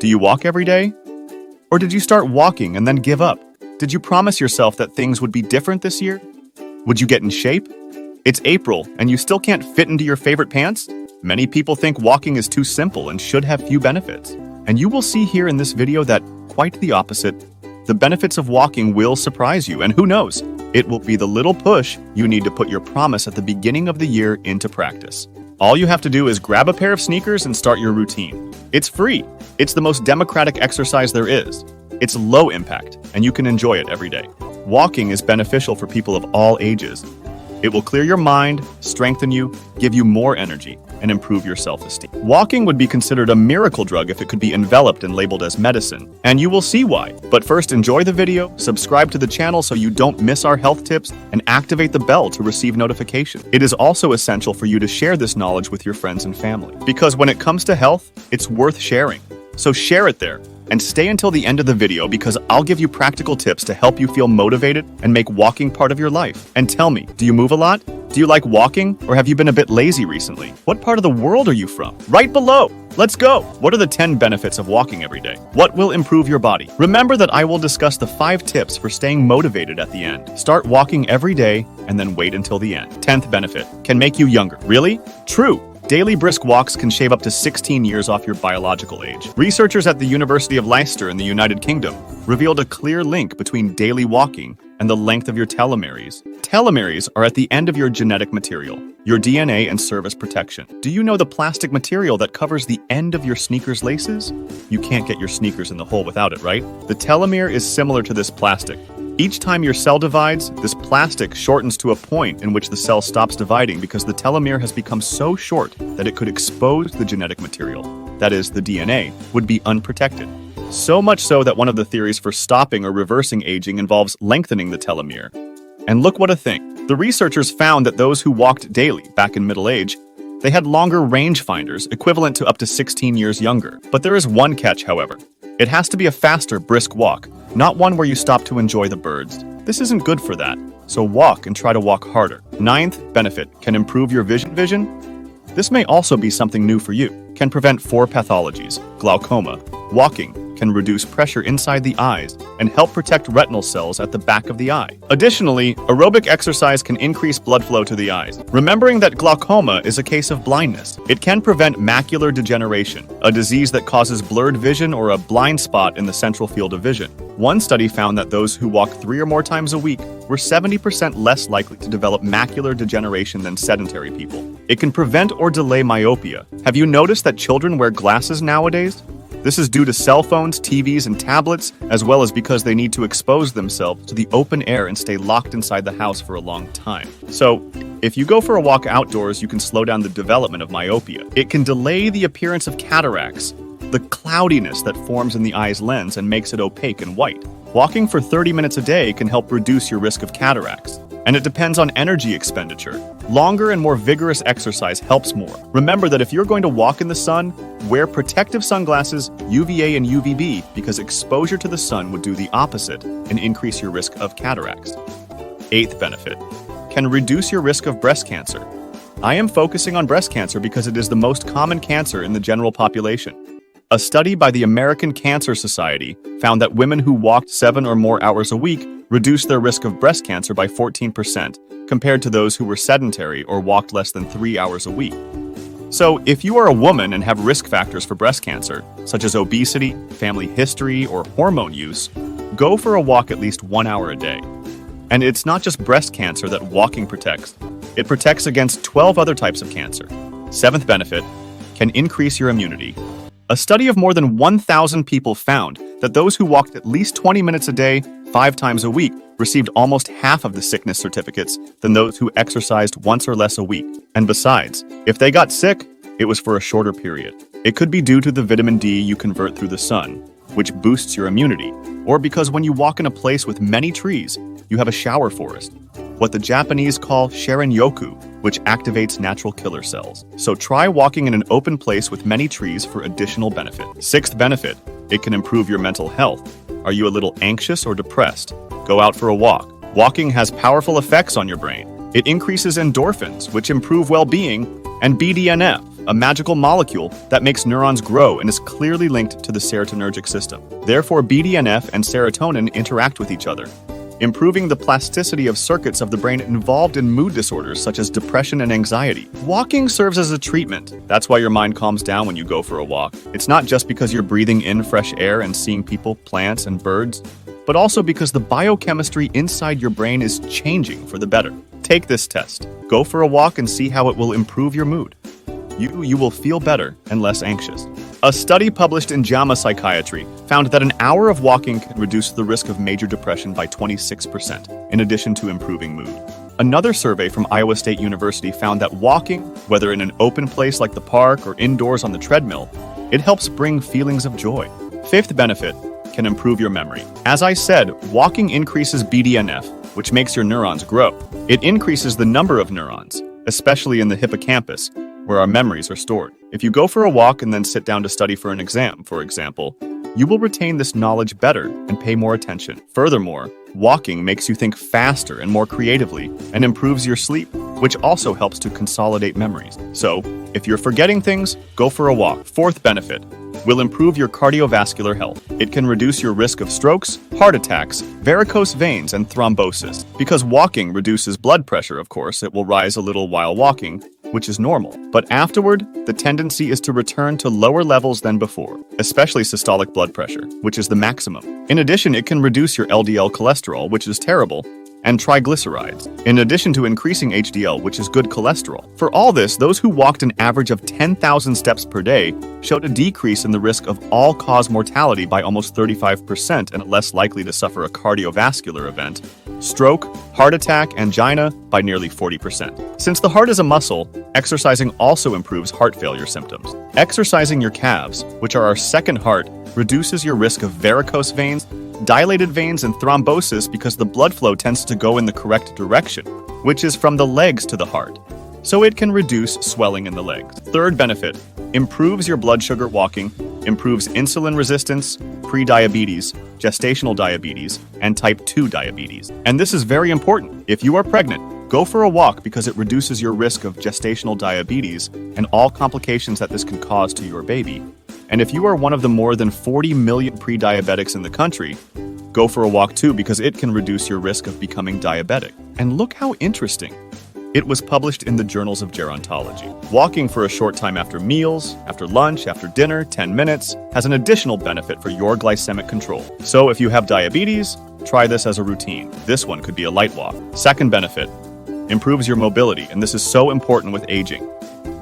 Do you walk every day? Or did you start walking and then give up? Did you promise yourself that things would be different this year? Would you get in shape? It's April and you still can't fit into your favorite pants? Many people think walking is too simple and should have few benefits. And you will see here in this video that quite the opposite. The benefits of walking will surprise you, and who knows, it will be the little push you need to put your promise at the beginning of the year into practice. All you have to do is grab a pair of sneakers and start your routine. It's free. It's the most democratic exercise there is. It's low impact, and you can enjoy it every day. Walking is beneficial for people of all ages. It will clear your mind, strengthen you, give you more energy, and improve your self-esteem. Walking would be considered a miracle drug if it could be enveloped and labeled as medicine, and you will see why. But first, enjoy the video, subscribe to the channel so you don't miss our health tips, and activate the bell to receive notification. It is also essential for you to share this knowledge with your friends and family, because when it comes to health, it's worth sharing. So share it there. And stay until the end of the video because I'll give you practical tips to help you feel motivated and make walking part of your life. And tell me, do you move a lot? Do you like walking? Or have you been a bit lazy recently? What part of the world are you from? Right below! Let's go! What are the 10 benefits of walking every day? What will improve your body? Remember that I will discuss the 5 tips for staying motivated at the end. Start walking every day and then wait until the end. 10th benefit, can make you younger. Really? True! Daily brisk walks can shave up to 16 years off your biological age. Researchers at the University of Leicester in the United Kingdom revealed a clear link between daily walking and the length of your telomeres. Telomeres are at the end of your genetic material, your DNA, and serve as protection. Do you know the plastic material that covers the end of your sneakers laces? You can't get your sneakers in the hole without it, right? The telomere is similar to this plastic. Each time your cell divides, this plastic shortens to a point in which the cell stops dividing because the telomere has become so short that it could expose the genetic material, that is, the DNA, would be unprotected. So much so that one of the theories for stopping or reversing aging involves lengthening the telomere. And look what a thing. The researchers found that those who walked daily, back in middle age, they had longer rangefinders, equivalent to up to 16 years younger. But there is one catch, however. It has to be a faster, brisk walk, not one where you stop to enjoy the birds. This isn't good for that, so walk and try to walk harder. 9th benefit, can improve your vision. This may also be something new for you. Can prevent 4 pathologies, glaucoma. Walking can reduce pressure inside the eyes and help protect retinal cells at the back of the eye. Additionally, aerobic exercise can increase blood flow to the eyes. Remembering that glaucoma is a case of blindness, it can prevent macular degeneration, a disease that causes blurred vision or a blind spot in the central field of vision. One study found that those who walk 3 or more times a week were 70% less likely to develop macular degeneration than sedentary people. It can prevent or delay myopia. Have you noticed that children wear glasses nowadays? This is due to cell phones, TVs, and tablets, as well as because they need to expose themselves to the open air and stay locked inside the house for a long time. So, if you go for a walk outdoors, you can slow down the development of myopia. It can delay the appearance of cataracts, the cloudiness that forms in the eye's lens and makes it opaque and white. Walking for 30 minutes a day can help reduce your risk of cataracts. And it depends on energy expenditure. Longer and more vigorous exercise helps more. Remember that if you're going to walk in the sun, wear protective sunglasses, UVA and UVB, because exposure to the sun would do the opposite and increase your risk of cataracts. 8th benefit, can reduce your risk of breast cancer. I am focusing on breast cancer because it is the most common cancer in the general population. A study by the American Cancer Society found that women who walked 7 or more hours a week reduced their risk of breast cancer by 14%, compared to those who were sedentary or walked less than 3 hours a week. So, if you are a woman and have risk factors for breast cancer, such as obesity, family history, or hormone use, go for a walk at least 1 hour a day. And it's not just breast cancer that walking protects. It protects against 12 other types of cancer. 7th benefit, can increase your immunity. A study of more than 1,000 people found that those who walked at least 20 minutes a day, 5 times a week, received almost half of the sickness certificates than those who exercised once or less a week. And besides, if they got sick, it was for a shorter period. It could be due to the vitamin D you convert through the sun, which boosts your immunity, or because when you walk in a place with many trees, you have a shower forest, what the Japanese call sharin-yoku, which activates natural killer cells. So try walking in an open place with many trees for additional benefit. 6th benefit, it can improve your mental health. Are you a little anxious or depressed? Go out for a walk. Walking has powerful effects on your brain. It increases endorphins, which improve well-being, and BDNF, a magical molecule that makes neurons grow and is clearly linked to the serotonergic system. Therefore, BDNF and serotonin interact with each other, improving the plasticity of circuits of the brain involved in mood disorders such as depression and anxiety. Walking serves as a treatment. That's why your mind calms down when you go for a walk. It's not just because you're breathing in fresh air and seeing people, plants, and birds, but also because the biochemistry inside your brain is changing for the better. Take this test. Go for a walk and see how it will improve your mood. You will feel better and less anxious. A study published in JAMA Psychiatry found that an hour of walking can reduce the risk of major depression by 26%, in addition to improving mood. Another survey from Iowa State University found that walking, whether in an open place like the park or indoors on the treadmill, it helps bring feelings of joy. Fifth benefit, can improve your memory. As I said, walking increases BDNF, which makes your neurons grow. It increases the number of neurons, especially in the hippocampus, where our memories are stored. If you go for a walk and then sit down to study for an exam, for example, you will retain this knowledge better and pay more attention. Furthermore, walking makes you think faster and more creatively and improves your sleep, which also helps to consolidate memories. So, if you're forgetting things, go for a walk. Fourth benefit, will improve your cardiovascular health. It can reduce your risk of strokes, heart attacks, varicose veins, and thrombosis. Because walking reduces blood pressure, of course, it will rise a little while walking, which is normal. But afterward, the tendency is to return to lower levels than before, especially systolic blood pressure, which is the maximum. In addition, it can reduce your LDL cholesterol, which is terrible, and triglycerides, in addition to increasing HDL, which is good cholesterol. For all this, those who walked an average of 10,000 steps per day showed a decrease in the risk of all-cause mortality by almost 35% and less likely to suffer a cardiovascular event, stroke, heart attack, angina by nearly 40%. Since the heart is a muscle, exercising also improves heart failure symptoms. Exercising your calves, which are our second heart, reduces your risk of varicose veins, dilated veins, and thrombosis because the blood flow tends to go in the correct direction, which is from the legs to the heart. So it can reduce swelling in the legs. Third benefit, improves your blood sugar. Walking improves insulin resistance, pre-diabetes, gestational diabetes, and type 2 diabetes. And this is very important. If you are pregnant, go for a walk because it reduces your risk of gestational diabetes and all complications that this can cause to your baby. And if you are one of the more than 40 million pre-diabetics in the country, go for a walk too because it can reduce your risk of becoming diabetic. And look how interesting. It was published in the Journals of Gerontology. Walking for a short time after meals, after lunch, after dinner, 10 minutes, has an additional benefit for your glycemic control. So if you have diabetes, try this as a routine. This one could be a light walk. Second benefit, improves your mobility, and this is so important with aging.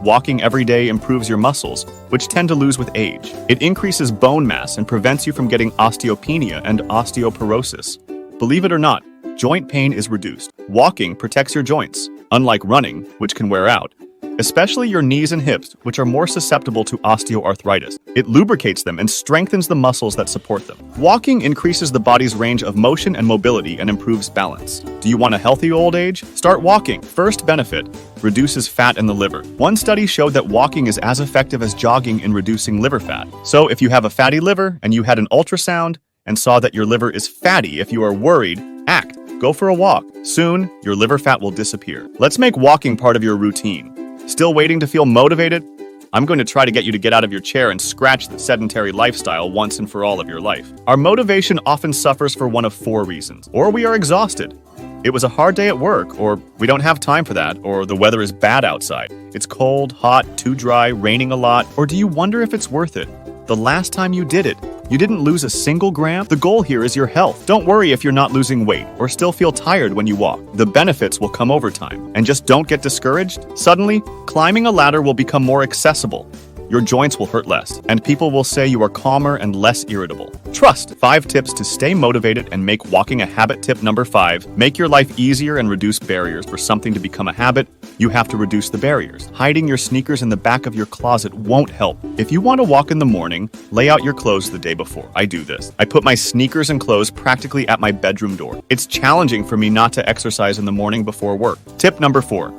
Walking every day improves your muscles, which tend to lose with age. It increases bone mass and prevents you from getting osteopenia and osteoporosis. Believe it or not, joint pain is reduced. Walking protects your joints, unlike running, which can wear out, especially your knees and hips, which are more susceptible to osteoarthritis. It lubricates them and strengthens the muscles that support them. Walking increases the body's range of motion and mobility and improves balance. Do you want a healthy old age? Start walking. First benefit, reduces fat in the liver. One study showed that walking is as effective as jogging in reducing liver fat. So if you have a fatty liver and you had an ultrasound and saw that your liver is fatty, if you are worried, act. Go for a walk. Soon, your liver fat will disappear. Let's make walking part of your routine. Still waiting to feel motivated? I'm going to try to get you to get out of your chair and scratch the sedentary lifestyle once and for all of your life. Our motivation often suffers for one of 4 reasons. Or we are exhausted. It was a hard day at work, or we don't have time for that, or the weather is bad outside. It's cold, hot, too dry, raining a lot, or do you wonder if it's worth it? The last time you did it, you didn't lose a single gram? The goal here is your health. Don't worry if you're not losing weight or still feel tired when you walk. The benefits will come over time. And just don't get discouraged. Suddenly, climbing a ladder will become more accessible. Your joints will hurt less, and people will say you are calmer and less irritable. Trust. 5 tips to stay motivated and make walking a habit. Tip number 5, make your life easier and reduce barriers. For something to become a habit, you have to reduce the barriers. Hiding your sneakers in the back of your closet won't help. If you want to walk in the morning, lay out your clothes the day before. I do this. I put my sneakers and clothes practically at my bedroom door. It's challenging for me not to exercise in the morning before work. Tip number 4.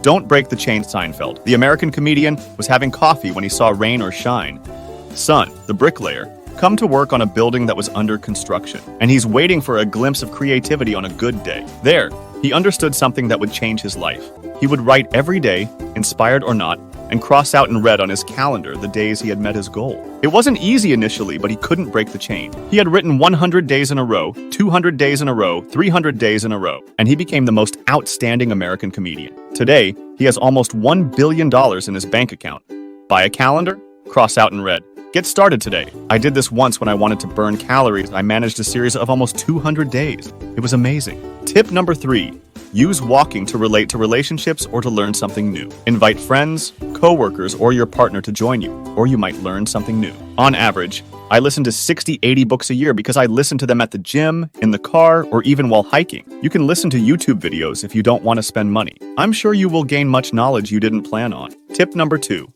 Don't break the chain. Seinfeld, the American comedian, was having coffee when he saw rain or shine. Son, the bricklayer, come to work on a building that was under construction, and he's waiting for a glimpse of creativity on a good day. There, he understood something that would change his life. He would write every day, inspired or not, and cross out in red on his calendar the days he had met his goal. It wasn't easy initially, but he couldn't break the chain. He had written 100 days in a row, 200 days in a row, 300 days in a row, and he became the most outstanding American comedian. Today, he has almost $1 billion in his bank account. Buy a calendar, cross out in red. Get started today. I did this once when I wanted to burn calories. I managed a series of almost 200 days. It was amazing. Tip number 3. Use walking to relate to relationships or to learn something new. Invite friends, coworkers, or your partner to join you, or you might learn something new. On average, I listen to 60-80 books a year because I listen to them at the gym, in the car, or even while hiking. You can listen to YouTube videos if you don't want to spend money. I'm sure you will gain much knowledge you didn't plan on. Tip number 2.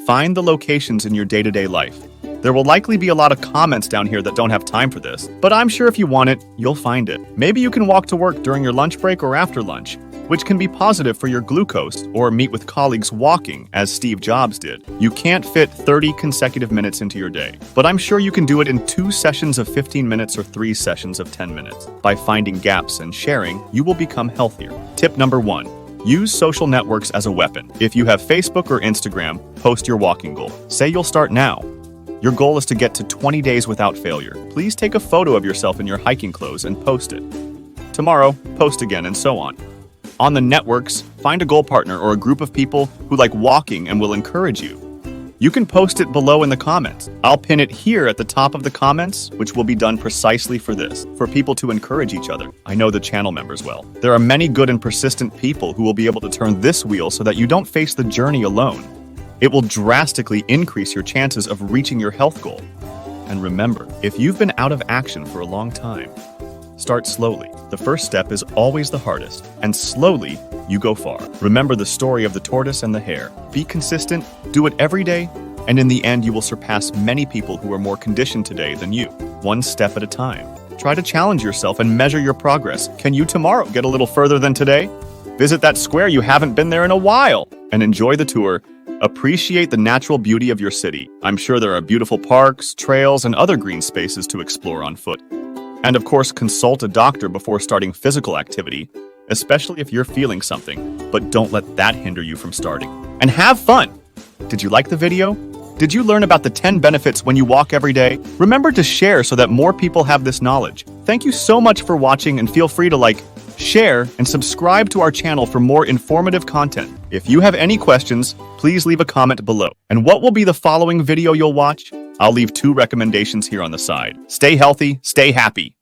Find the locations in your day-to-day life. There will likely be a lot of comments down here that don't have time for this, but I'm sure if you want it, you'll find it. Maybe you can walk to work during your lunch break or after lunch, which can be positive for your glucose, or meet with colleagues walking, as Steve Jobs did. You can't fit 30 consecutive minutes into your day, but I'm sure you can do it in 2 sessions of 15 minutes or 3 sessions of 10 minutes. By finding gaps and sharing, you will become healthier. Tip number 1. Use social networks as a weapon. If you have Facebook or Instagram, post your walking goal. Say you'll start now. Your goal is to get to 20 days without failure. Please take a photo of yourself in your hiking clothes and post it. Tomorrow, post again, and so on. On the networks, find a goal partner or a group of people who like walking and will encourage you. You can post it below in the comments. I'll pin it here at the top of the comments, which will be done precisely for this, for people to encourage each other. I know the channel members well. There are many good and persistent people who will be able to turn this wheel so that you don't face the journey alone. It will drastically increase your chances of reaching your health goal. And remember, if you've been out of action for a long time, start slowly. The first step is always the hardest, and slowly, you go far. Remember the story of the tortoise and the hare. Be consistent, do it every day, and in the end, you will surpass many people who are more conditioned today than you, one step at a time. Try to challenge yourself and measure your progress. Can you tomorrow get a little further than today? Visit that square you haven't been there in a while, and enjoy the tour. Appreciate the natural beauty of your city. I'm sure there are beautiful parks, trails, and other green spaces to explore on foot. And of course, consult a doctor before starting physical activity, especially if you're feeling something, but don't let that hinder you from starting. And have fun! Did you like the video? Did you learn about the 10 benefits when you walk every day? Remember to share so that more people have this knowledge. Thank you so much for watching, and feel free to like, share, and subscribe to our channel for more informative content. If you have any questions, please leave a comment below. And what will be the following video you'll watch? I'll leave 2 recommendations here on the side. Stay healthy, stay happy.